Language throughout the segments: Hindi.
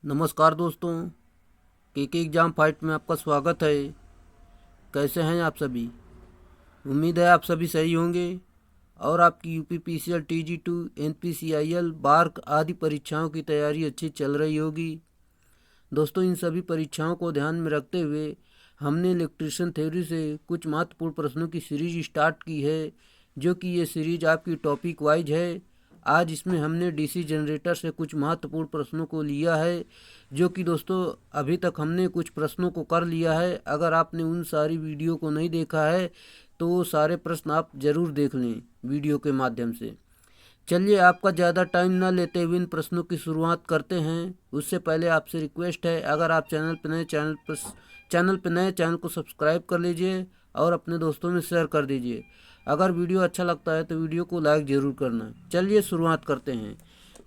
नमस्कार दोस्तों, के एग्ज़ाम फाइट में आपका स्वागत है। कैसे हैं आप सभी? उम्मीद है आप सभी सही होंगे और आपकी यूपी पीसीएल टीजी2 एनपीसीआईएल बार्क आदि परीक्षाओं की तैयारी अच्छी चल रही होगी। दोस्तों, इन सभी परीक्षाओं को ध्यान में रखते हुए हमने इलेक्ट्रिशियन थ्योरी से कुछ महत्वपूर्ण प्रश्नों की सीरीज स्टार्ट की है, जो कि ये सीरीज आपकी टॉपिक वाइज है। आज इसमें हमने डीसी जनरेटर से कुछ महत्वपूर्ण प्रश्नों को लिया है, जो कि दोस्तों अभी तक हमने कुछ प्रश्नों को कर लिया है। अगर आपने उन सारी वीडियो को नहीं देखा है तो वो सारे प्रश्न आप ज़रूर देख लें वीडियो के माध्यम से। चलिए, आपका ज़्यादा टाइम ना लेते हुए इन प्रश्नों की शुरुआत करते हैं। उससे पहले आपसे रिक्वेस्ट है, अगर आप चैनल पर नए चैनल को सब्सक्राइब कर लीजिए और अपने दोस्तों में शेयर कर दीजिए। अगर वीडियो अच्छा लगता है तो वीडियो को लाइक ज़रूर करना। चलिए शुरुआत करते हैं।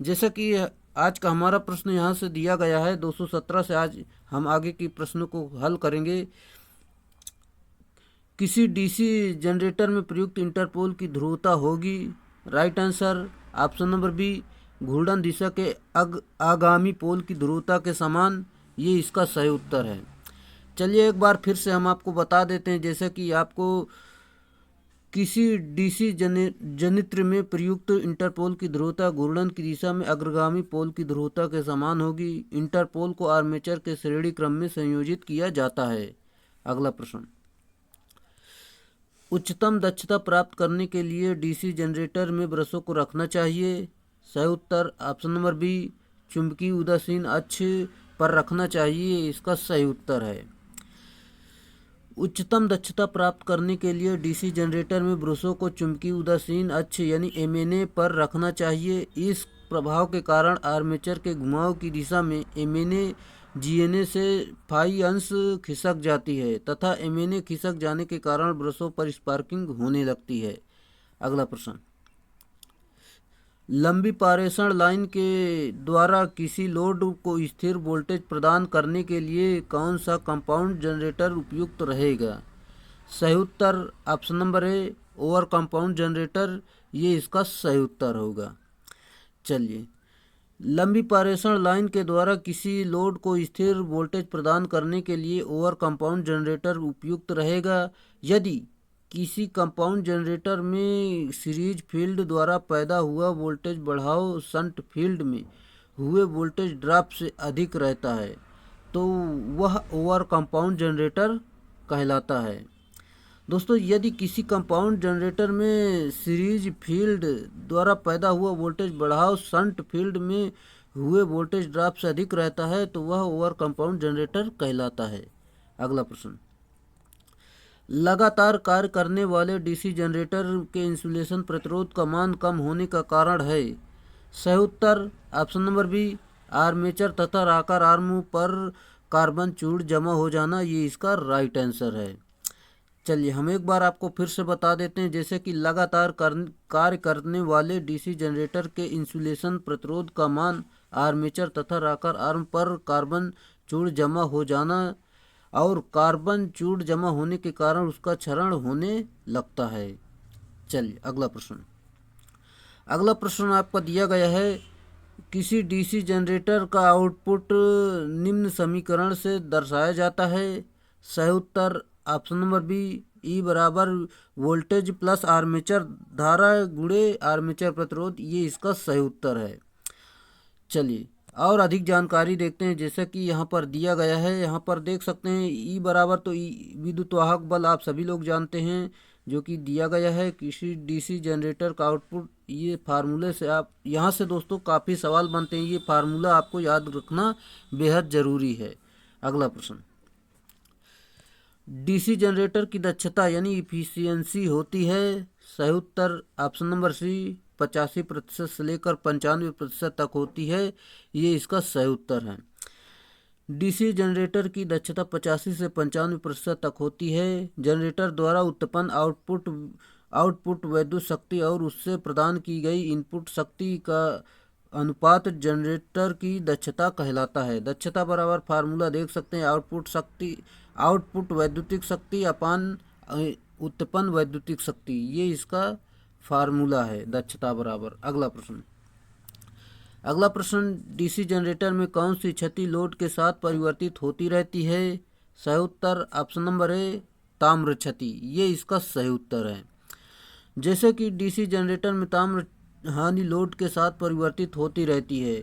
जैसा कि आज का हमारा प्रश्न यहाँ से दिया गया है 217 से आज हम आगे की प्रश्नों को हल करेंगे। किसी डीसी जनरेटर में प्रयुक्त इंटरपोल की ध्रुवता होगी। Right answer option number B, घूर्णन दिशा के आगामी पोल की ध्रुवता के समान। ये इसका सही उत्तर है। चलिए एक बार फिर से हम आपको बता देते हैं, जैसे कि आपको किसी डीसी जनित्र में प्रयुक्त इंटरपोल की ध्रुवता घूर्णन की दिशा में अग्रगामी पोल की ध्रुवता के समान होगी। इंटरपोल को आर्मेचर के श्रेणी क्रम में संयोजित किया जाता है। अगला प्रश्न, उच्चतम दक्षता प्राप्त करने के लिए डीसी जनरेटर में ब्रशों को रखना चाहिए। सही उत्तर ऑप्शन नंबर बी, चुंबकीय उदासीन अक्ष पर रखना चाहिए। इसका सही उत्तर है। उच्चतम दक्षता प्राप्त करने के लिए डीसी जनरेटर में ब्रशों को चुंबकीय उदासीन अक्ष यानी एमएनए पर रखना चाहिए। इस प्रभाव के कारण आर्मेचर के घुमाव की दिशा में एमएनए जीएनए से फाई अंश खिसक जाती है तथा एमएनए खिसक जाने के कारण ब्रशों पर स्पार्किंग होने लगती है। अगला प्रश्न, लंबी पारेषण लाइन के द्वारा किसी लोड को स्थिर वोल्टेज प्रदान करने के लिए कौन सा कंपाउंड जनरेटर उपयुक्त रहेगा। सही उत्तर option number A, over compound generator. ये इसका सही उत्तर होगा। चलिए, लंबी पारेषण लाइन के द्वारा किसी लोड को स्थिर वोल्टेज प्रदान करने के लिए ओवर कंपाउंड जनरेटर उपयुक्त रहेगा यदि किसी कंपाउंड जनरेटर में सीरीज फील्ड द्वारा पैदा हुआ वोल्टेज बढ़ाव शंट फील्ड में हुए वोल्टेज ड्रॉप से अधिक रहता है तो वह ओवर कंपाउंड जनरेटर कहलाता है। दोस्तों, यदि किसी कंपाउंड जनरेटर में सीरीज फील्ड द्वारा पैदा हुआ वोल्टेज बढ़ाव शंट फील्ड में हुए वोल्टेज ड्रॉप से अधिक रहता है तो वह ओवर कंपाउंड जनरेटर कहलाता है। अगला प्रश्न, लगातार कार्य करने वाले डीसी जनरेटर के इंसुलेशन प्रतिरोध का मान कम होने का कारण है। सही उत्तर ऑप्शन नंबर बी, आर्मेचर तथा राकर आर्म पर कार्बन चूड़ जमा हो जाना। ये इसका राइट आंसर है। चलिए हम एक बार आपको फिर से बता देते हैं, जैसे कि लगातार कार्य करने वाले डीसी जनरेटर के इंसुलेशन प्रतिरोध का मान आर्मेचर तथा राकर आर्म पर कार्बन चूड़ जमा हो जाना और कार्बन चूड़ जमा होने के कारण उसका क्षरण होने लगता है। चलिए अगला प्रश्न आपका दिया गया है, किसी डीसी जनरेटर का आउटपुट निम्न समीकरण से दर्शाया जाता है। सही उत्तर ऑप्शन नंबर बी, ई बराबर वोल्टेज प्लस आर्मेचर धारा गुणे आर्मेचर प्रतिरोध। ये इसका सही उत्तर है। चलिए और अधिक जानकारी देखते हैं, जैसा कि यहाँ पर दिया गया है। यहाँ पर देख सकते हैं ई बराबर तो ई विद्युत वाहक बल आप सभी लोग जानते हैं, जो कि दिया गया है किसी डीसी जनरेटर का आउटपुट। ये फार्मूले से आप यहाँ से दोस्तों काफ़ी सवाल बनते हैं, ये फार्मूला आपको याद रखना बेहद ज़रूरी है। अगला प्रश्न, डीसी जनरेटर की दक्षता यानी इफिशियंसी होती है। सही उत्तर ऑप्शन नंबर सी, 85% से लेकर 95% तक होती है। ये इसका सही उत्तर है। डीसी जनरेटर की दक्षता 85 से 95% तक होती है। जनरेटर द्वारा उत्पन्न आउटपुट विद्युत शक्ति और उससे प्रदान की गई इनपुट शक्ति का अनुपात जनरेटर की दक्षता कहलाता है। दक्षता बराबर फार्मूला देख सकते हैं, आउटपुट वैद्युतिक शक्ति अपान उत्पन्न वैद्युतिक शक्ति। ये इसका फार्मूला है, दक्षता बराबर। अगला प्रश्न, अगला प्रश्न, डीसी जनरेटर में कौन सी क्षति लोड के साथ परिवर्तित होती रहती है? सही उत्तर ऑप्शन नंबर ए, ताम्र क्षति। ये इसका सही उत्तर है। जैसे कि डीसी जनरेटर में ताम्र हानि लोड के साथ परिवर्तित होती रहती है।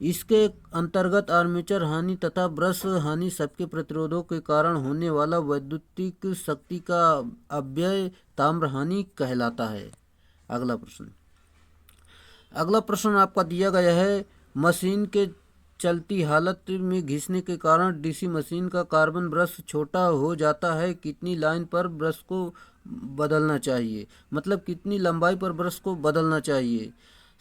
इसके अंतर्गत आर्मेचर हानि तथा ब्रश हानि सबके प्रतिरोधों के कारण होने वाला वैद्युतिक शक्ति का अपव्यय ताम्र हानि कहलाता है। अगला प्रश्न आपका दिया गया है, मशीन के चलती हालत में घिसने के कारण डीसी मशीन का कार्बन ब्रश छोटा हो जाता है। कितनी लाइन पर ब्रश को बदलना चाहिए? मतलब कितनी लंबाई पर ब्रश को बदलना चाहिए?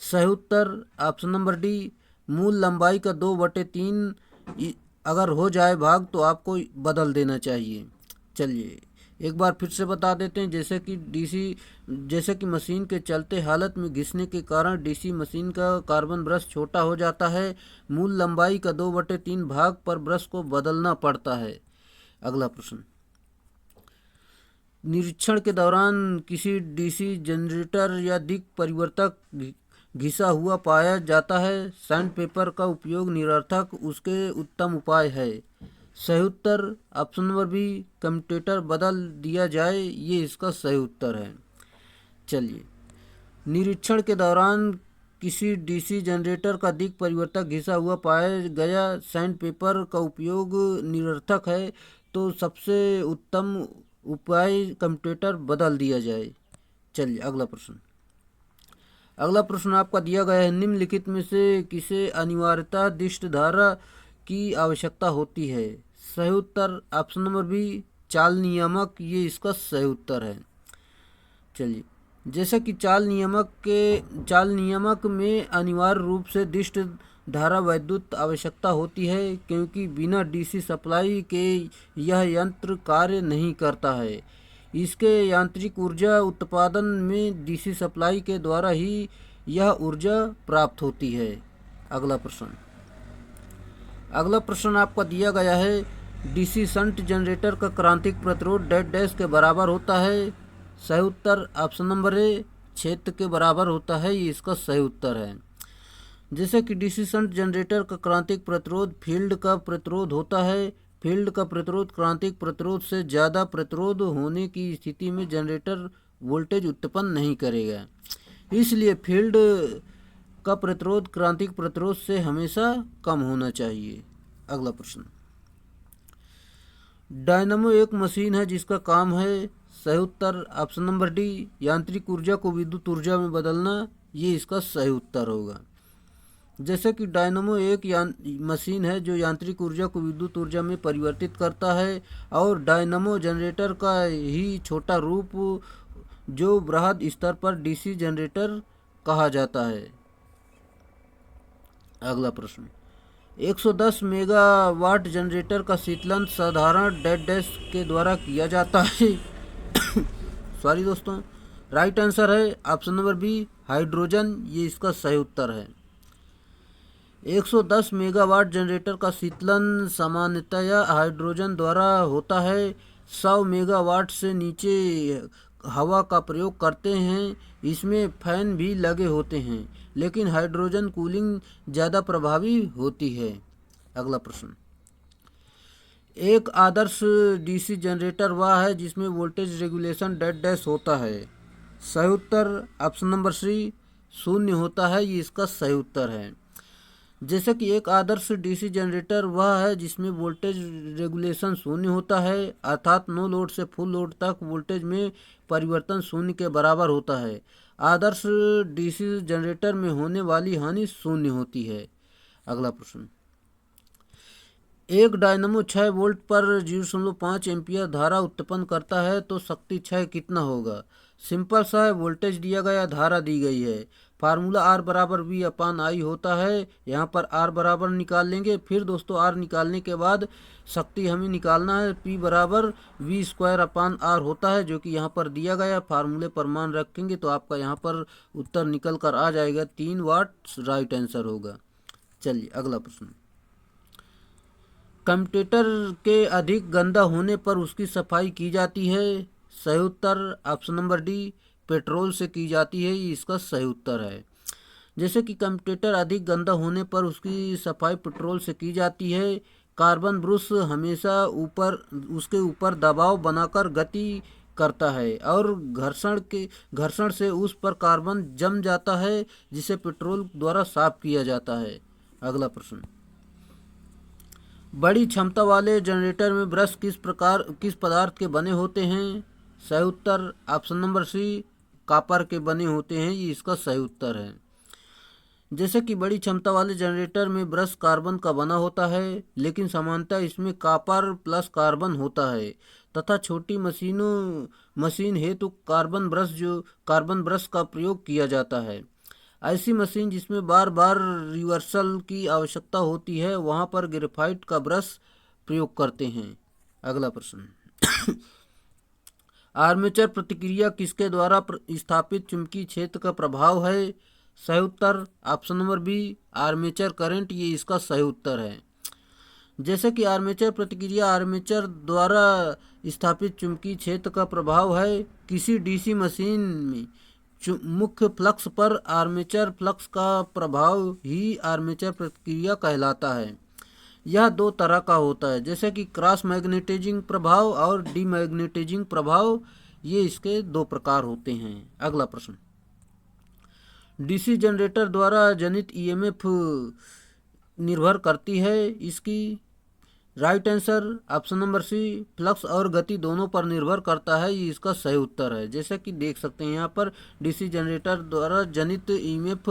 सही उत्तर ऑप्शन नंबर डी, मूल लंबाई का 2/3 अगर हो जाए भाग तो आपको बदल देना चाहिए। चलिए एक बार फिर से बता देते हैं। जैसे कि मशीन के चलते हालत में घिसने के कारण डीसी मशीन का कार्बन ब्रश छोटा हो जाता है। मूल लंबाई का 2/3 भाग पर ब्रश को बदलना पड़ता है। अगला प्रश्न, निरीक्षण के दौरान किसी डीसी जनरेटर या दिक् परिवर्तक घिसा हुआ पाया जाता है। सैंडपेपर का उपयोग निरर्थक, उसके उत्तम उपाय है। सही उत्तर ऑप्शन नंबर बी, कम्यूटेटर बदल दिया जाए। ये इसका सही उत्तर है। चलिए, निरीक्षण के दौरान किसी डीसी जनरेटर का दिक् परिवर्तक घिसा हुआ पाया गया, सैंडपेपर का उपयोग निरर्थक है, तो सबसे उत्तम उपाय कम्यूटेटर बदल दिया जाए। चलिए अगला प्रश्न आपका दिया गया है, निम्नलिखित में से किसे अनिवार्यता दिष्ट धारा की आवश्यकता होती है? सही उत्तर ऑप्शन नंबर बी, चाल नियामक। ये इसका सही उत्तर है। चलिए, जैसा कि चाल नियामक में अनिवार्य रूप से दिष्ट धारा वैद्युत आवश्यकता होती है, क्योंकि बिना डीसी सप्लाई के यह यंत्र कार्य नहीं करता है। इसके यांत्रिक ऊर्जा उत्पादन में डीसी सप्लाई के द्वारा ही यह ऊर्जा प्राप्त होती है। अगला प्रश्न आपका दिया गया है, डीसी शंट जनरेटर का क्रांतिक प्रतिरोध डैश के बराबर होता है। सही उत्तर ऑप्शन नंबर ए, क्षेत्र के बराबर होता है। ये इसका सही उत्तर है। जैसे कि डीसी शंट जनरेटर का क्रांतिक प्रतिरोध फील्ड का प्रतिरोध होता है। फील्ड का प्रतिरोध क्रांतिक प्रतिरोध से ज़्यादा प्रतिरोध होने की स्थिति में जनरेटर वोल्टेज उत्पन्न नहीं करेगा। इसलिए फील्ड का प्रतिरोध क्रांतिक प्रतिरोध से हमेशा कम होना चाहिए। अगला प्रश्न, डायनामो एक मशीन है जिसका काम है। सही उत्तर ऑप्शन नंबर डी, यांत्रिक ऊर्जा को विद्युत ऊर्जा में बदलना। ये इसका सही उत्तर होगा। जैसे कि डायनामो एक मशीन है जो यांत्रिक ऊर्जा को विद्युत ऊर्जा में परिवर्तित करता है, और डायनामो जनरेटर का ही छोटा रूप जो बृहद स्तर पर डीसी जनरेटर कहा जाता है। अगला प्रश्न, 110 मेगावाट जनरेटर का शीतलन साधारण डैश के द्वारा किया जाता है। सॉरी दोस्तों, राइट आंसर है ऑप्शन नंबर बी, हाइड्रोजन। ये इसका सही उत्तर है। 110 मेगावाट जनरेटर का शीतलन सामान्यतया हाइड्रोजन द्वारा होता है। 100 मेगावाट से नीचे हवा का प्रयोग करते हैं। इसमें फैन भी लगे होते हैं, लेकिन हाइड्रोजन कूलिंग ज़्यादा प्रभावी होती है। अगला प्रश्न, एक आदर्श डीसी जनरेटर वह है जिसमें वोल्टेज रेगुलेशन डैश होता है। सही उत्तर ऑप्शन नंबर सी, 0 होता है। ये इसका सही उत्तर है। जैसे कि एक आदर्श डीसी जनरेटर वह है जिसमें वोल्टेज रेगुलेशन 0 होता है, अर्थात नो लोड से फुल लोड तक वोल्टेज में परिवर्तन 0 के बराबर होता है। आदर्श डीसी जनरेटर में होने वाली हानि 0 होती है। अगला प्रश्न, एक डायनामो 6 वोल्ट पर 0.5 एम्पियर धारा उत्पन्न करता है, तो शक्ति 6 कितना होगा? सिंपल सा है, वोल्टेज दिया गया, धारा दी गई है। फार्मूला R बराबर V/I होता है। यहाँ पर R बराबर निकाल लेंगे। फिर दोस्तों R निकालने के बाद शक्ति हमें निकालना है। P बराबर V²/R होता है, जो कि यहाँ पर दिया गया। फार्मूले पर मान रखेंगे तो आपका यहाँ पर उत्तर निकल कर आ जाएगा, 3 वाट राइट आंसर होगा। चलिए अगला प्रश्न, कम्यूटेटर के अधिक गंदा होने पर उसकी सफाई की जाती है। सही उत्तर ऑप्शन नंबर डी, पेट्रोल से की जाती है। ये इसका सही उत्तर है। जैसे कि कम्यूटेटर अधिक गंदा होने पर उसकी सफाई पेट्रोल से की जाती है। कार्बन ब्रश हमेशा उसके ऊपर दबाव बनाकर गति करता है और घर्षण से उस पर कार्बन जम जाता है, जिसे पेट्रोल द्वारा साफ किया जाता है। अगला प्रश्न, बड़ी क्षमता वाले जनरेटर में ब्रश किस पदार्थ के बने होते हैं? सही उत्तर ऑप्शन नंबर सी, कॉपर के बने होते हैं। ये इसका सही उत्तर है। जैसे कि बड़ी क्षमता वाले जनरेटर में ब्रश कार्बन का बना होता है, लेकिन सामान्यतः इसमें कॉपर प्लस कार्बन होता है तथा छोटी मशीन हेतु कार्बन ब्रश का प्रयोग किया जाता है। ऐसी मशीन जिसमें बार बार रिवर्सल की आवश्यकता होती है, वहाँ पर ग्रेफाइट का ब्रश प्रयोग करते हैं। अगला प्रश्न, आर्मेचर प्रतिक्रिया किसके द्वारा स्थापित चुंबकीय क्षेत्र का प्रभाव है? सही उत्तर option number B, armature current. ये इसका सही उत्तर है। जैसे कि आर्मेचर प्रतिक्रिया आर्मेचर द्वारा स्थापित चुंबकीय क्षेत्र का प्रभाव है। किसी डीसी मशीन में मुख्य फ्लक्स पर आर्मेचर फ्लक्स का प्रभाव ही आर्मेचर प्रतिक्रिया कहलाता है। यह दो तरह का होता है, जैसे कि क्रॉस मैग्नेटाइजिंग प्रभाव और डीमैग्नेटाइजिंग प्रभाव। ये इसके दो प्रकार होते हैं। अगला प्रश्न, डीसी जनरेटर द्वारा जनित ईएमएफ निर्भर करती है इसकी? Right answer option number C, flux और गति दोनों पर निर्भर करता है। ये इसका सही उत्तर है। जैसे कि देख सकते हैं यहाँ पर डीसी जनरेटर द्वारा जनित ईएमएफ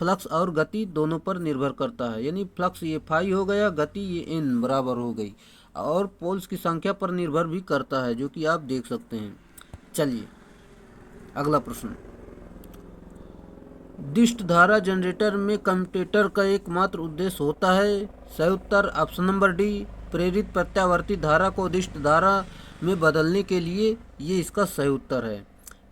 फ्लक्स और गति दोनों पर निर्भर करता है, यानी फ्लक्स ये फाई हो गया, गति ये एन बराबर हो गई, और पोल्स की संख्या पर निर्भर भी करता है, जो कि आप देख सकते हैं। चलिए अगला प्रश्न, दिष्ट धारा जनरेटर में कम्यूटेटर का एकमात्र उद्देश्य होता है? सही उत्तर ऑप्शन नंबर डी, प्रेरित प्रत्यावर्ती धारा को दिष्ट धारा में बदलने के लिए। ये इसका सही उत्तर है।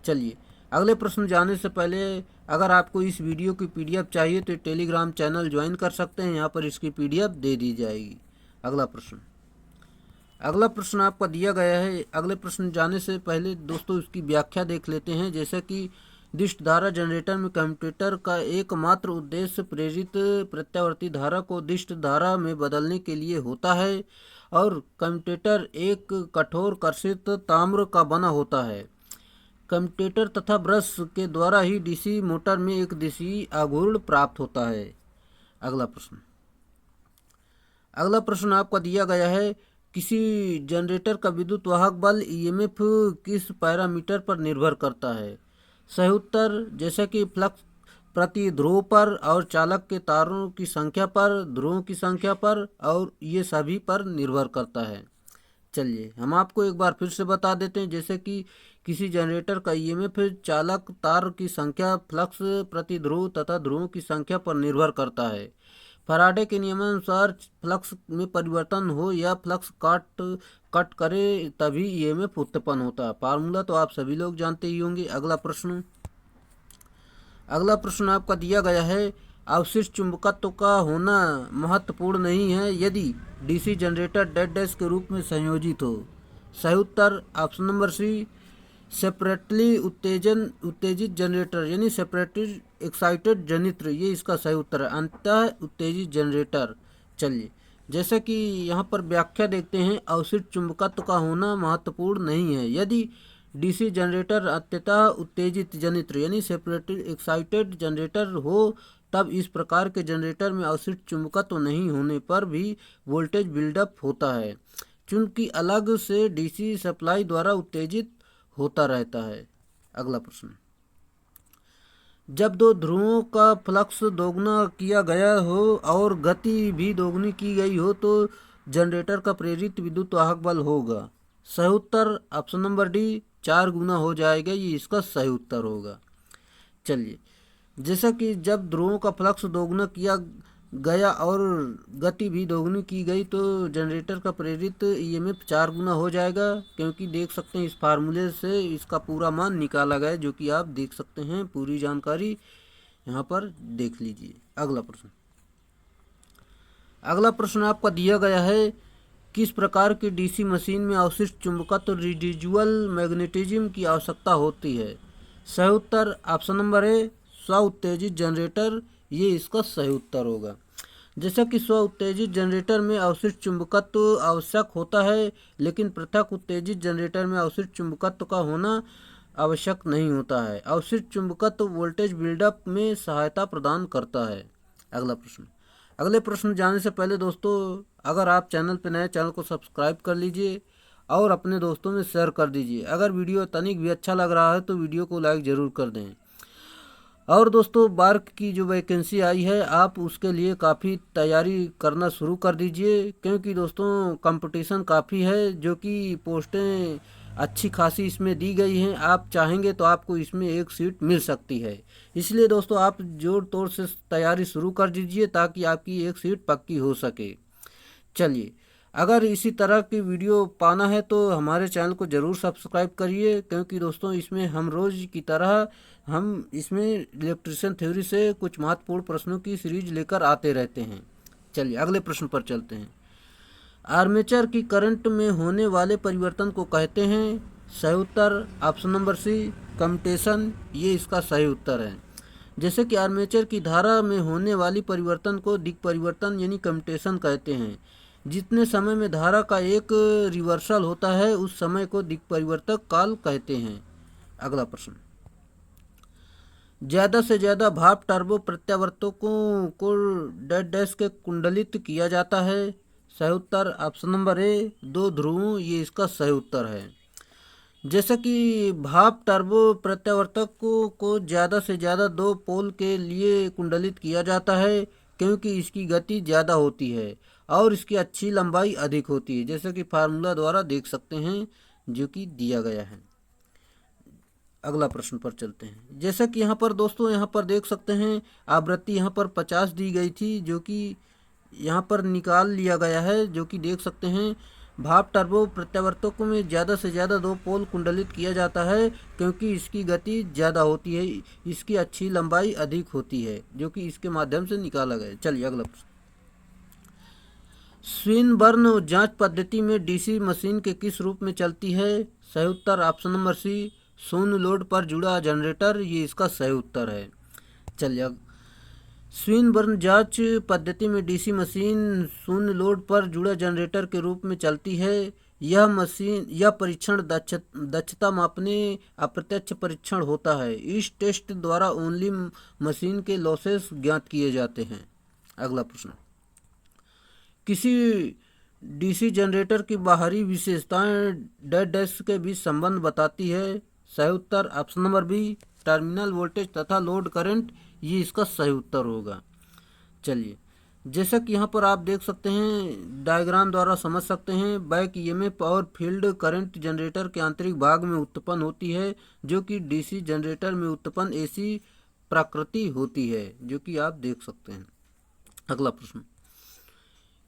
चलिए अगले प्रश्न जाने से पहले अगर आपको इस वीडियो की पीडीएफ चाहिए तो टेलीग्राम चैनल ज्वाइन कर सकते हैं, यहाँ पर इसकी पीडीएफ दे दी जाएगी। अगला प्रश्न आपका दिया गया है। अगले प्रश्न जाने से पहले दोस्तों इसकी व्याख्या देख लेते हैं। जैसे कि दिष्ट धारा जनरेटर में कम्यूटेटर का एकमात्र उद्देश्य प्रेरित प्रत्यावर्ती धारा को दिष्ट धारा में बदलने के लिए होता है, और कम्यूटेटर एक कठोर कर्षित ताम्र का बना होता है। कम्यूटेटर तथा ब्रश के द्वारा ही डीसी मोटर में एक दिशीय आघूर्ण प्राप्त होता है। अगला प्रश्न आपका दिया गया है, किसी जनरेटर का विद्युत वाहक बल ईएमएफ किस पैरामीटर पर निर्भर करता है? सही उत्तर, जैसे कि फ्लक्स प्रति ध्रुव पर और चालक के तारों की संख्या पर, ध्रुवों की संख्या पर, और ये सभी पर निर्भर करता है। चलिए हम आपको एक बार फिर से बता देते हैं। जैसे कि किसी जनरेटर का ईएमएफ चालक तार की संख्या, फ्लक्स प्रति ध्रुव तथा ध्रुवों की संख्या पर निर्भर करता है। फैराडे के नियमानुसार फ्लक्स में परिवर्तन हो या फ्लक्स कट करे तभी ईएमएफ उत्पन्न होता है। फार्मूला तो आप सभी लोग जानते ही होंगे। अगला प्रश्न आपका दिया गया है, अवशिष्ट चुंबकत्व का होना महत्वपूर्ण नहीं है यदि डीसी जनरेटर डेड डैश के रूप में संयोजित हो। सही उत्तर ऑप्शन नंबर सी, सेपरेटली उत्तेजित जनरेटर, यानी सेपरेटली एक्साइटेड जनित्र। ये इसका सही उत्तर है, अंततः उत्तेजित जनरेटर। चलिए जैसे कि यहाँ पर व्याख्या देखते हैं, अवशिष्ट चुंबकत्व का होना महत्वपूर्ण नहीं है यदि डीसी जनरेटर अंततः उत्तेजित जनित्र यानी सेपरेटली एक्साइटेड जनरेटर हो, तब इस प्रकार के जनरेटर में अवशिष्ट चुंबकत्व नहीं होने पर भी वोल्टेज बिल्डअप होता है, चूंकि अलग से डीसी सप्लाई द्वारा उत्तेजित होता रहता है। अगला प्रश्न, जब दो ध्रुवों का फ्लक्स दोगुना किया गया हो और गति भी दोगुनी की गई हो तो जनरेटर का प्रेरित विद्युत वाहक बल होगा। सही उत्तर ऑप्शन नंबर डी, 4 गुना हो जाएगा। ये इसका सही उत्तर होगा। चलिए जैसा कि जब ध्रुवों का फ्लक्स दोगुना किया गया और गति भी दोगुनी की गई तो जनरेटर का प्रेरित ईएमएफ 4 गुना हो जाएगा, क्योंकि देख सकते हैं इस फार्मूले से इसका पूरा मान निकाला गया, जो कि आप देख सकते हैं। पूरी जानकारी यहाँ पर देख लीजिए। अगला प्रश्न आपका दिया गया है, किस प्रकार की डीसी मशीन में अवशिष्ट चुंबकत्व रेसिडुअल मैग्नेटिज्म की आवश्यकता होती है? सही उत्तर ऑप्शन नंबर ए, स्व उत्तेजित जनरेटर, ये इसका सही उत्तर होगा। जैसा कि स्व उत्तेजित जनरेटर में अवशिष्ट चुंबकत्व आवश्यक होता है, लेकिन पृथक उत्तेजित जनरेटर में अवशिष्ट चुंबकत्व का होना आवश्यक नहीं होता है। अवशिष्ट चुंबकत्व वोल्टेज बिल्डअप में सहायता प्रदान करता है। अगला प्रश्न। अगले प्रश्न जाने से पहले दोस्तों, अगर आप चैनल पर नए, चैनल को सब्सक्राइब कर लीजिए और अपने दोस्तों में शेयर कर दीजिए। अगर वीडियो तनिक भी अच्छा लग रहा है तो वीडियो को लाइक ज़रूर कर दें। और दोस्तों, बार्क की जो वैकेंसी आई है, आप उसके लिए काफ़ी तैयारी करना शुरू कर दीजिए, क्योंकि दोस्तों कंपटीशन काफ़ी है, जो कि पोस्टें अच्छी खासी इसमें दी गई हैं। आप चाहेंगे तो आपको इसमें एक सीट मिल सकती है। इसलिए दोस्तों आप जोर तोड़ से तैयारी शुरू कर दीजिए ताकि आपकी एक सीट पक्की हो सके। चलिए, अगर इसी तरह की वीडियो पाना है तो हमारे चैनल को ज़रूर सब्सक्राइब करिए, क्योंकि दोस्तों इसमें हम रोज़ की तरह हम इसमें इलेक्ट्रिशियन थ्योरी से कुछ महत्वपूर्ण प्रश्नों की सीरीज लेकर आते रहते हैं। चलिए अगले प्रश्न पर चलते हैं। आर्मेचर की करंट में होने वाले परिवर्तन को कहते हैं। सही उत्तर ऑप्शन नंबर सी, कम्यूटेशन, ये इसका सही उत्तर है। जैसे कि आर्मेचर की धारा में होने वाली परिवर्तन को दिक् परिवर्तन यानी कम्यूटेशन कहते हैं। जितने समय में धारा का एक रिवर्सल होता है उस समय को दिक् परिवर्तक काल कहते हैं। अगला प्रश्न। ज़्यादा से ज़्यादा भाप टर्बो प्रत्यावर्तकों को डैश के कुंडलित किया जाता है। सही उत्तर ऑप्शन नंबर ए, 2 ध्रुवों, ये इसका सही उत्तर है। जैसे कि भाप टर्बो प्रत्यावर्तक को ज़्यादा से ज़्यादा 2 पोल के लिए कुंडलित किया जाता है, क्योंकि इसकी गति ज़्यादा होती है और इसकी अच्छी लंबाई अधिक होती है, जैसे कि फार्मूला द्वारा देख सकते हैं जो कि दिया गया है। अगला प्रश्न पर चलते हैं। जैसा कि यहाँ पर दोस्तों, यहाँ पर देख सकते हैं आवृत्ति यहाँ पर 50 दी गई थी, जो कि यहाँ पर निकाल लिया गया है, जो कि देख सकते हैं भाप टर्बो प्रत्यावर्तकों में ज़्यादा से ज़्यादा 2 पोल कुंडलित किया जाता है, क्योंकि इसकी गति ज़्यादा होती है, इसकी अच्छी लंबाई अधिक होती है, जो कि इसके माध्यम से निकाला गया। चलिए अगला प्रश्न। स्विनबर्न जांच पद्धति में डीसी मशीन के किस रूप में चलती है? सही उत्तर ऑप्शन नंबर सी, शून्य लोड पर जुड़ा जनरेटर, ये इसका सही उत्तर है। चलिए, स्विनबर्न जांच पद्धति में डीसी मशीन शून्य लोड पर जुड़ा जनरेटर के रूप में चलती है। यह परीक्षण दक्षता मापने अप्रत्यक्ष परीक्षण होता है। इस टेस्ट द्वारा ओनली मशीन के लॉसेस ज्ञात किए जाते हैं। अगला प्रश्न। किसी डीसी जनरेटर की बाहरी विशेषताएं डैश के बीच संबंध बताती है। सही उत्तर option number B, terminal voltage तथा लोड करंट, ये इसका सही उत्तर होगा। चलिए, जैसा कि यहाँ पर आप देख सकते हैं, डायग्राम द्वारा समझ सकते हैं, बैक ईएमएफ और फील्ड करंट जनरेटर के आंतरिक भाग में उत्पन्न होती है, जो कि डीसी जनरेटर में उत्पन्न एसी प्रकृति होती है, जो कि आप देख सकते हैं। अगला प्रश्न।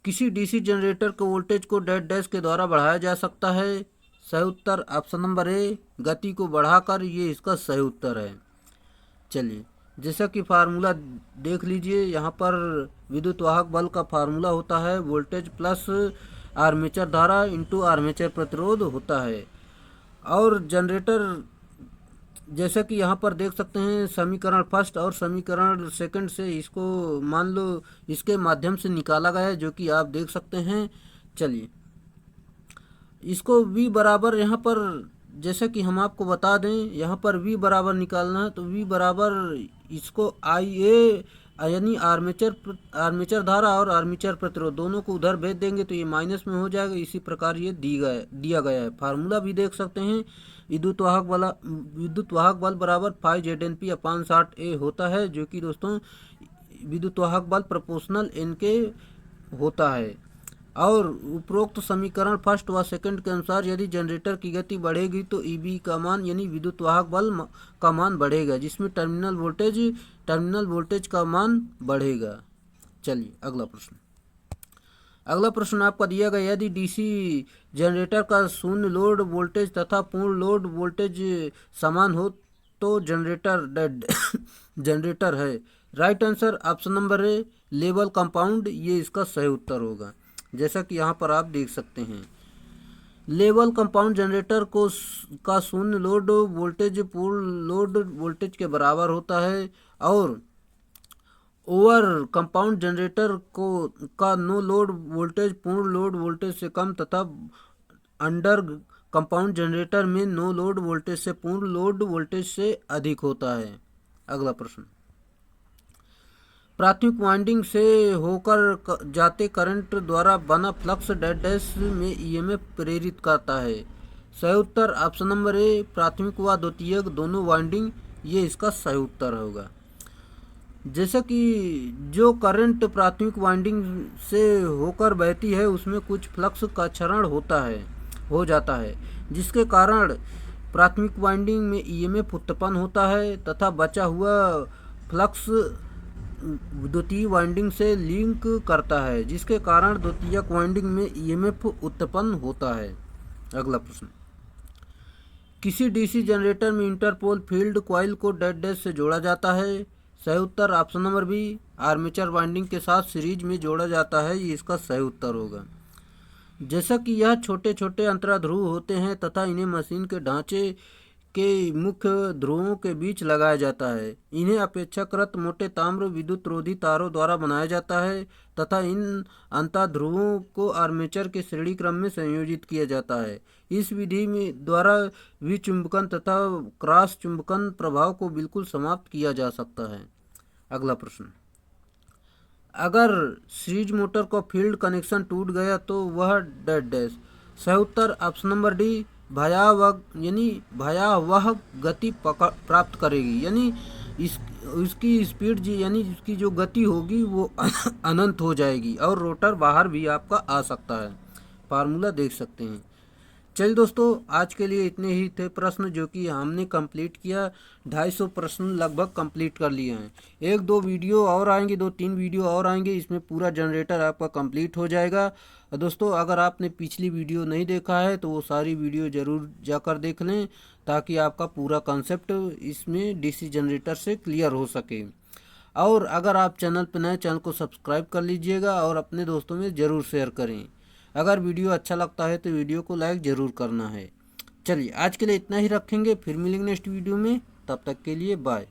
किसी डीसी जनरेटर के वोल्टेज को डैश के द्वारा बढ़ाया जा सकता है। सही उत्तर ऑप्शन नंबर ए, गति को बढ़ाकर, ये इसका सही उत्तर है। चलिए, जैसा कि फार्मूला देख लीजिए, यहाँ पर विद्युत वाहक बल का फार्मूला होता है वोल्टेज प्लस आर्मेचर धारा इंटू आर्मेचर प्रतिरोध होता है। और जनरेटर, जैसा कि यहाँ पर देख सकते हैं, समीकरण फर्स्ट और समीकरण सेकंड से इसको मान लो इसके माध्यम से निकाला गया है, जो कि आप देख सकते हैं। चलिए, इसको V बराबर, यहाँ पर जैसे कि हम आपको बता दें, यहाँ पर V बराबर निकालना है, तो V बराबर इसको IA यानी आर्मेचर धारा और आर्मेचर प्रतिरोध दोनों को उधर भेज देंगे तो ये माइनस में हो जाएगा। इसी प्रकार ये दिया गया है। फार्मूला भी देख सकते हैं, विद्युत वाहक बल बराबर 5ZNP/60A होता है, जो कि दोस्तों विद्युत वाहक बल प्रोपोर्शनल N के होता है। और उपरोक्त समीकरण फर्स्ट व सेकंड के अनुसार यदि जनरेटर की गति बढ़ेगी तो ईबी का मान यानी विद्युत वाहक बल का मान बढ़ेगा, जिसमें टर्मिनल वोल्टेज का मान बढ़ेगा। चलिए अगला प्रश्न आपका दिया गया, यदि डीसी जनरेटर का शून्य लोड वोल्टेज तथा पूर्ण लोड वोल्टेज समान हो तो जनरेटर है। राइट आंसर ऑप्शन नंबर ए, लेवल कंपाउंड, ये इसका सही उत्तर होगा। जैसा कि यहाँ पर आप देख सकते हैं, लेवल कंपाउंड जनरेटर का शून्य लोड वोल्टेज पूर्ण लोड वोल्टेज के बराबर होता है और ओवर कंपाउंड जनरेटर का नो लोड वोल्टेज पूर्ण लोड वोल्टेज से कम तथा अंडर कंपाउंड जनरेटर में नो लोड वोल्टेज से पूर्ण लोड वोल्टेज से अधिक होता है। अगला प्रश्न, प्राथमिक वाइंडिंग से होकर जाते करंट द्वारा बना फ्लक्स डैश में ईएमएफ प्रेरित करता है। सही उत्तर ऑप्शन नंबर ए, प्राथमिक व द्वितीयक दोनों वाइंडिंग, ये इसका सही उत्तर होगा। जैसा कि जो करंट प्राथमिक वाइंडिंग से होकर बहती है उसमें कुछ फ्लक्स का क्षरण हो जाता है जिसके कारण प्राथमिक वाइंडिंग में ईएमएफ उत्पन्न होता है तथा बचा हुआ फ्लक्स द्वितीय वाइंडिंग से लिंक करता है जिसके कारण द्वितीयक वाइंडिंग में ईएमएफ उत्पन्न होता है। अगला प्रश्न, किसी डीसी जनरेटर में इंटरपोल फील्ड कॉइल को डैश से जोड़ा जाता है। सही उत्तर option number B, armature winding के साथ सीरीज में जोड़ा जाता है, ये इसका सही उत्तर होगा। जैसा कि यह छोटे छोटे अंतराध्रुव होते हैं तथा इन्हें मशीन के ढांचे के मुख्य ध्रुवों के बीच लगाया जाता है। इन्हें अपेक्षाकृत मोटे ताम्र विद्युत रोधी तारों द्वारा बनाया जाता है तथा इन अंतर्ध्रुवों को आर्मेचर के श्रेणी क्रम में संयोजित किया जाता है। इस विधि में द्वारा विचुंबकन तथा क्रॉस चुंबकन प्रभाव को बिल्कुल समाप्त किया जा सकता है। अगला प्रश्न, अगर सीरीज मोटर का फील्ड कनेक्शन टूट गया तो वह डैश। सही उत्तर ऑप्शन नंबर डी, भयावह गति प्राप्त करेगी, यानी उसकी स्पीड यानी उसकी जो गति होगी वो अनंत हो जाएगी और रोटर बाहर भी आपका आ सकता है। फार्मूला देख सकते हैं। चलिए दोस्तों, आज के लिए इतने ही थे प्रश्न जो कि हमने कंप्लीट किया। 250 प्रश्न लगभग कंप्लीट कर लिए हैं। 1-2 वीडियो और आएंगे, 2-3 वीडियो और आएंगे, इसमें पूरा जनरेटर आपका कंप्लीट हो जाएगा। और दोस्तों, अगर आपने पिछली वीडियो नहीं देखा है तो वो सारी वीडियो ज़रूर जाकर देख लें ताकि आपका पूरा कंसेप्ट इसमें डीसी जनरेटर से क्लियर हो सके। और अगर आप चैनल पर नए, चैनल को सब्सक्राइब कर लीजिएगा और अपने दोस्तों में ज़रूर शेयर करें। अगर वीडियो अच्छा लगता है तो वीडियो को लाइक ज़रूर करना है। चलिए, आज के लिए इतना ही रखेंगे, फिर मिलेंगे नेक्स्ट वीडियो में। तब तक के लिए बाय।